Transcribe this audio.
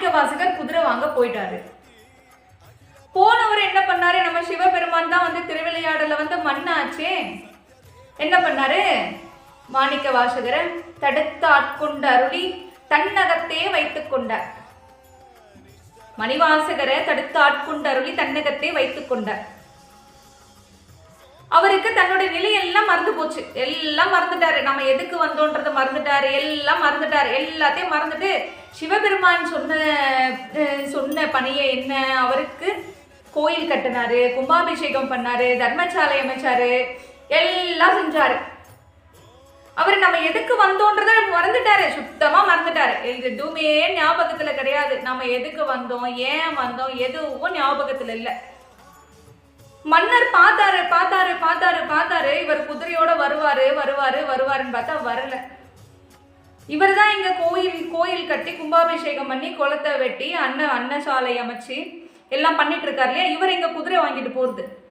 மாணிக்க வாசகர் குதிரை வாங்க போயிட்டாரு. போனவர் என்ன பண்ணாரு, நம்ம சிவபெருமான் தான் வந்து திருவிளையாடல வந்து மண்ணாச்சே. என்ன பண்ணாரு, மாணிக்க வாசகரை தடுத்து ஆட்கொண்டு அருளி தன்னகத்தே வைத்துக் கொண்டார். மணிவாசகரை தடுத்து ஆட்கொண்டு அருளி தன்னகத்தே வைத்துக் கொண்டார். அவருக்கு தன்னுடைய நிலையெல்லாம் மறந்து போச்சு. எல்லாம் மறந்துட்டாரு. நம்ம எதுக்கு வந்தோன்றத மறந்துட்டாரு. எல்லாம் மறந்துட்டாரு. எல்லாத்தையும் மறந்துட்டு சிவபெருமான் சொன்ன பணியை என்ன, அவருக்கு கோயில் கட்டினாரு, கும்பாபிஷேகம் பண்ணாரு, தர்மசாலை அமைச்சாரு, எல்லாம் செஞ்சாரு. அவர் நம்ம எதுக்கு வந்தோன்றத மறந்துட்டாரு. சுத்தமா மறந்துட்டாரு. இது எதுவுமே ஞாபகத்துல கிடையாது. நம்ம எதுக்கு வந்தோம், ஏன் வந்தோம், எதுவும் ஞாபகத்துல இல்லை. மன்னர் பார்த்தாரு பார்த்தாரு பார்த்தாரு பார்த்தாரு. இவர் குதிரையோட வருவாருன்னு பார்த்தா வரல. இவர் தான் இங்க கோயில் கட்டி கும்பாபிஷேகம் பண்ணி குளத்தை வெட்டி அன்னசாலை அமைச்சு எல்லாம் பண்ணிட்டு இருக்காரு இல்லையா. இவர் இங்க குதிரை வாங்கிட்டு போறது.